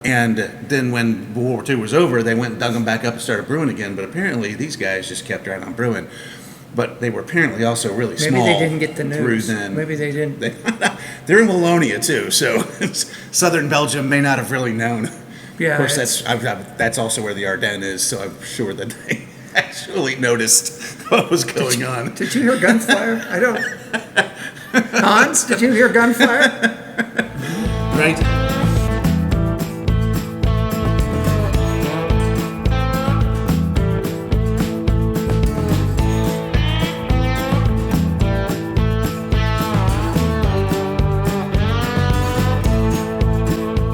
And then when World War II was over, they went and dug them back up and started brewing again. But apparently these guys just kept right on brewing. But they were apparently also really small. Maybe they didn't get the through news. then. Maybe they didn't. They're in Wallonia too, so southern Belgium may not have really known. Yeah, Of course, that's also where the Ardennes is, so I'm sure that they actually noticed what was going on. Did you hear gunfire? I don't. Hans, did you hear gunfire? Right?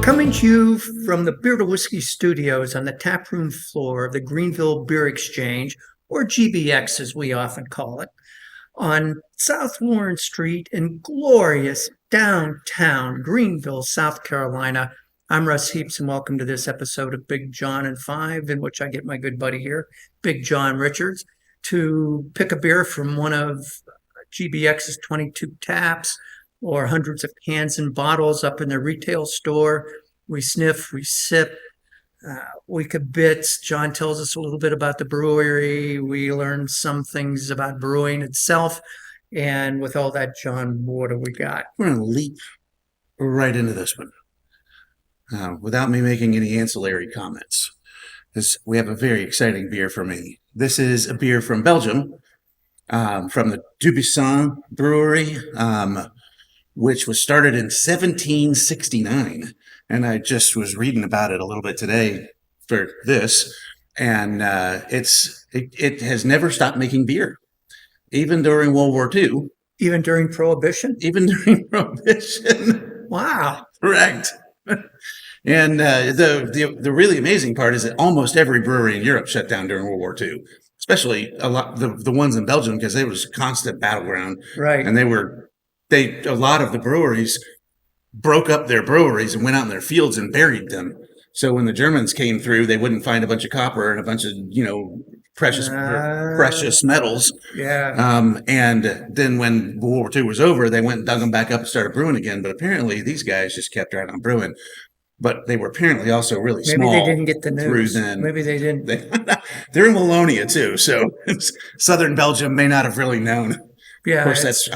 Coming to you from the Beer to Whiskey studios on the taproom floor of the Greenville Beer Exchange, or GBX as we often call it, on South Warren Street in glorious downtown Greenville, South Carolina. I'm Russ Heaps, and welcome to this episode of Big John and Five, in which I get my good buddy here, Big John Richards, to pick a beer from one of GBX's 22 taps or hundreds of cans and bottles up in their retail store. We sniff, we sip, we kibitz. John tells us a little bit about the brewery. We learn some things about brewing itself. And with all that, John, what do we got? We're going to leap right into this one without me making any ancillary comments, because we have a very exciting beer for me. This is a beer from Belgium, from the Dubuisson brewery, which was started in 1769. And I just was reading about it a little bit today for this. And it has never stopped making beer, even during World War II. Even during Prohibition? Even during Prohibition. Wow. Correct. And the really amazing part is that almost every brewery in Europe shut down during World War II, especially a lot the ones in Belgium, because it was a constant battleground. Right. And a lot of the breweries broke up their breweries and went out in their fields and buried them. So when the Germans came through, they wouldn't find a bunch of copper and a bunch of, precious metals. Yeah. And then when World War II was over, they went and dug them back up and started brewing again. But apparently these guys just kept right on brewing. But they were apparently also really small. Maybe they didn't get the news. Through then. Maybe they didn't. They're in Wallonia too, so southern Belgium may not have really known. Yeah. Of course,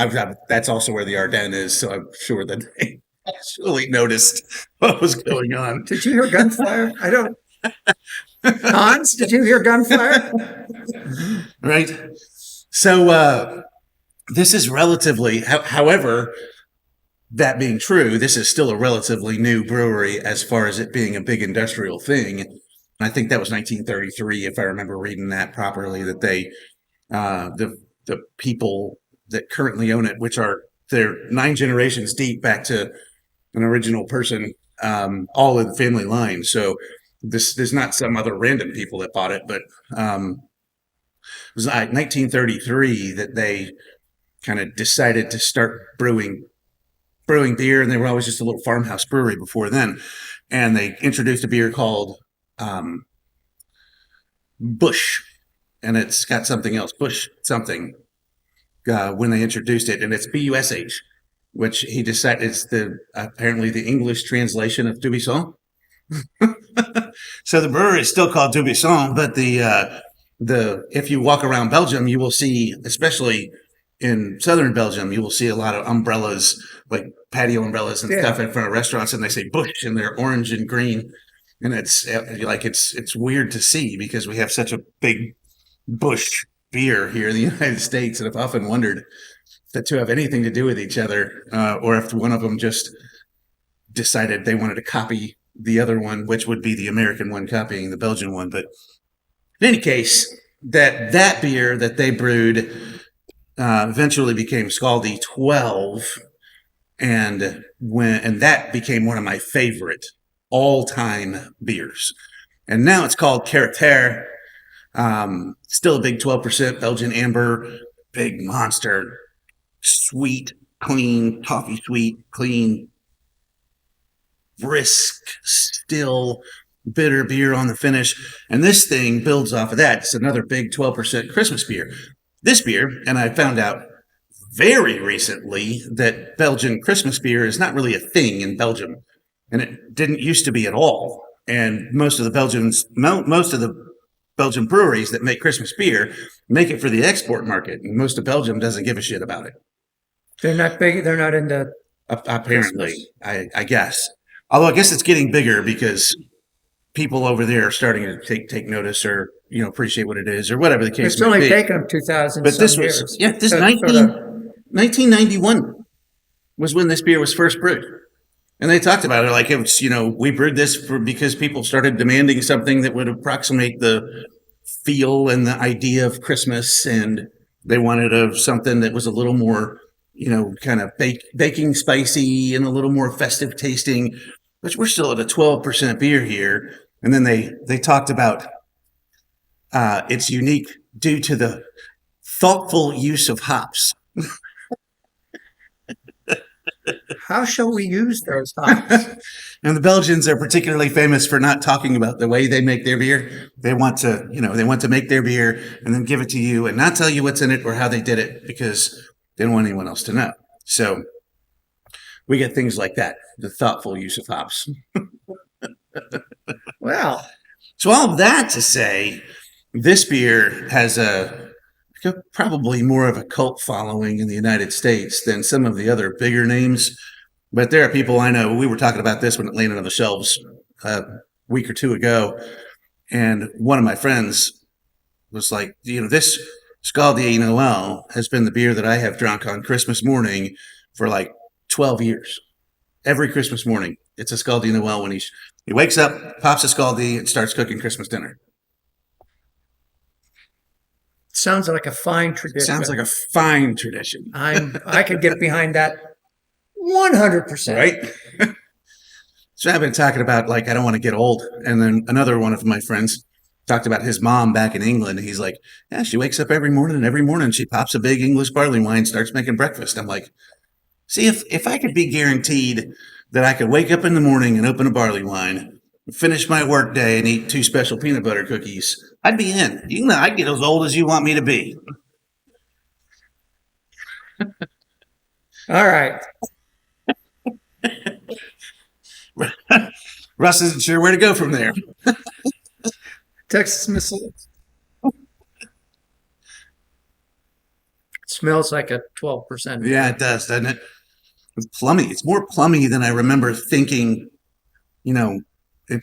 that's also where the Ardennes is, so I'm sure that they actually noticed what was going on. Did you hear gunfire? I don't. Hans, did you hear gunfire? Right. So this is relatively, however, that being true, this is still a relatively new brewery as far as it being a big industrial thing. I think that was 1933, if I remember reading that properly, that they, the people that currently own it, which they're 9 generations deep back to an original person, all in the family line. So there's not some other random people that bought it, but it was like 1933 that they kind of decided to start brewing beer, and they were always just a little farmhouse brewery before then. And they introduced a beer called Bush, and it's got something else, Bush something, when they introduced it, and it's Bush, which he decided is apparently the English translation of Dubuisson. So the brewery is still called Dubuisson, but if you walk around Belgium, you will see, especially in southern Belgium, you will see a lot of umbrellas, like patio umbrellas and stuff in front of restaurants, and they say Bush, and they're orange and green. And it's weird to see, because we have such a big Bush beer here in the United States, and I've often wondered if the two have anything to do with each other, or if one of them just decided they wanted to copy the other one, which would be the American one copying the Belgian one. But in any case, that beer that they brewed eventually became Scaldis 12, and that became one of my favorite all-time beers. And now it's called Caractère. Still a big 12% Belgian amber, big monster, sweet, clean, toffee sweet, clean, brisk, still bitter beer on the finish. And this thing builds off of that. It's another big 12% Christmas beer. This beer, and I found out very recently that Belgian Christmas beer is not really a thing in Belgium. and it didn't used to be at all. And most of the Belgian breweries that make Christmas beer make it for the export market, and most of Belgium doesn't give a shit about it. They're not big. They're not into Apparently, Christmas. I guess. Although I guess it's getting bigger because people over there are starting to take notice, or appreciate what it is, or whatever the case It's may only be. taken them 2,000 But some this was years. this So- 1991 was when this beer was first brewed. And they talked about it like it was, we brewed this because people started demanding something that would approximate the feel and the idea of Christmas, and they wanted something that was a little more, kind of baking spicy and a little more festive tasting. Which we're still at a 12% beer here, and then they talked about it's unique due to the thoughtful use of hops. How shall we use those hops? And the Belgians are particularly famous for not talking about the way they make their beer. They want to make their beer and then give it to you and not tell you what's in it or how they did it because they don't want anyone else to know. So we get things like that, the thoughtful use of hops. Well, So all of that to say, this beer has probably more of a cult following in the United States than some of the other bigger names. But there are people I know. We were talking about this when it landed on the shelves a week or two ago. And one of my friends was like, this Scaldis Noel has been the beer that I have drunk on Christmas morning for like 12 years. Every Christmas morning, it's a Scaldis Noel when he wakes up, pops a Scaldi, and starts cooking Christmas dinner. sounds like a fine tradition. Sounds like a fine tradition. I could get behind that 100%. Right? So I've been talking about, like, I don't want to get old. And then another one of my friends talked about his mom back in England. He's like, yeah, she wakes up every morning, and every morning she pops a big English barley wine, starts making breakfast. I'm like, see, if I could be guaranteed that I could wake up in the morning and open a barley wine, finish my work day, and eat 2 special peanut butter cookies, I'd be in. I'd get as old as you want me to be. All right. Russ isn't sure where to go from there. Texas missile. Smells like a 12%. Yeah, it does, doesn't it? It's plummy. It's more plummy than I remember thinking, in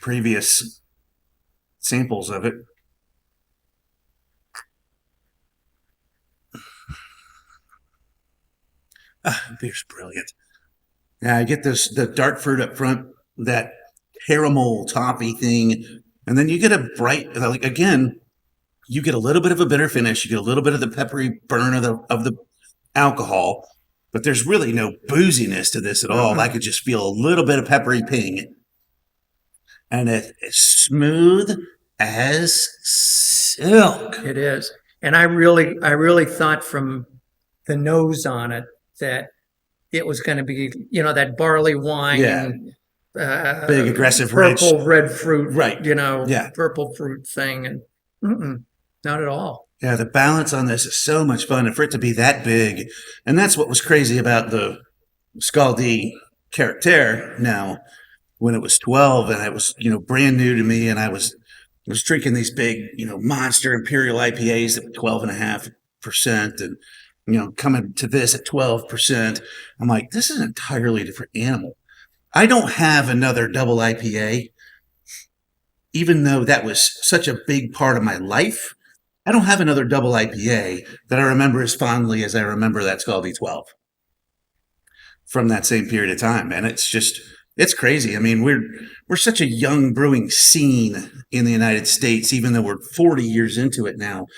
previous samples of it. Beer's brilliant. Yeah, I get the dark fruit up front, that caramel toffee thing, and then you get a bright, like, again, you get a little bit of a bitter finish. You get a little bit of the peppery burn of the alcohol, but there's really no booziness to this at all. I could just feel a little bit of peppery ping, and it's smooth as silk. It is. And I really thought from the nose on it that it was going to be, that barley wine. Yeah. Big, aggressive, purple, rich. red fruit, Right. Yeah. Purple fruit thing. And not at all. Yeah, the balance on this is so much fun. And for it to be that big, and that's what was crazy about the Scaldi Caractère now, when it was 12 and it was, brand new to me, and I was drinking these big, monster imperial IPAs at 12.5%, and, coming to this at 12%. I'm like, this is an entirely different animal. I don't have another double IPA, even though that was such a big part of my life. I don't have another double IPA that I remember as fondly as I remember that Scaldi 12 from that same period of time. And it's crazy. I mean, we're such a young brewing scene in the United States, even though we're 40 years into it now.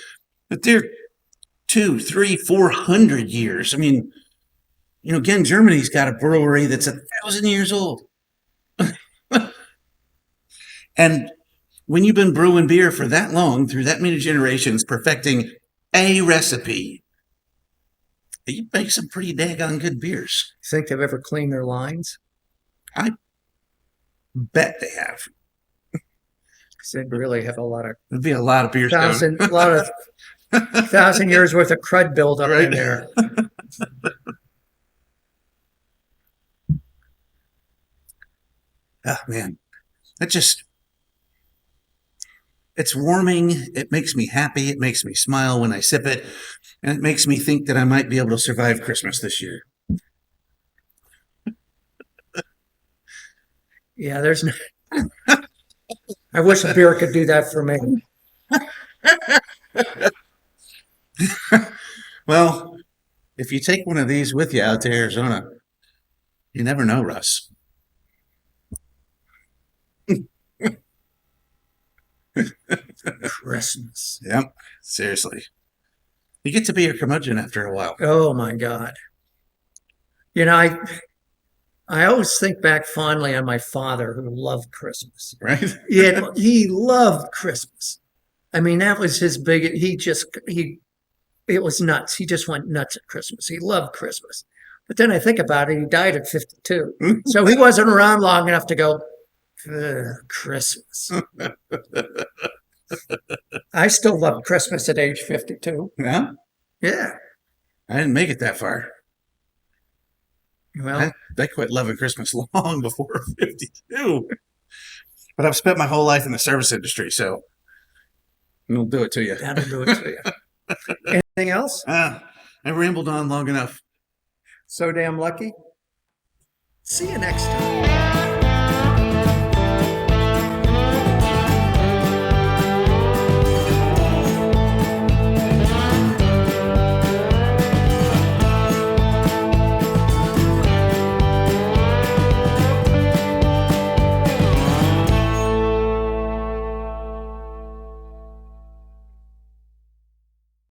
But they're 200, 300, 400 years. I mean, again, Germany's got a brewery that's 1,000 years old. And when you've been brewing beer for that long, through that many generations, perfecting a recipe, you make some pretty daggone good beers. Think they've ever cleaned their lines? I bet they have. They really have a lot of There'd be a lot of beers. 1,000 years worth of crud buildup in there. Oh, man, that just, it's warming. It makes me happy. It makes me smile when I sip it. And it makes me think that I might be able to survive Christmas this year. Yeah, there's no, I wish a beer could do that for me. Well, if you take one of these with you out to Arizona, you never know, Russ. Christmas. Yep, seriously. You get to be a curmudgeon after a while, Oh my God. You know, I always think back fondly on my father who loved Christmas. right? Yeah, he loved Christmas. I mean, that was his big, it was nuts. He just went nuts at Christmas. He loved Christmas. But then I think about it, he died at 52. So he wasn't around long enough to go, "Ugh, Christmas." I still love Christmas at age 52. Yeah, Yeah. I didn't make it that far. Well, I quit loving Christmas long before 52. But I've spent my whole life in the service industry, so it'll do it to you. that'll do it to you. Anything else? I rambled on long enough. So damn lucky. See you next time.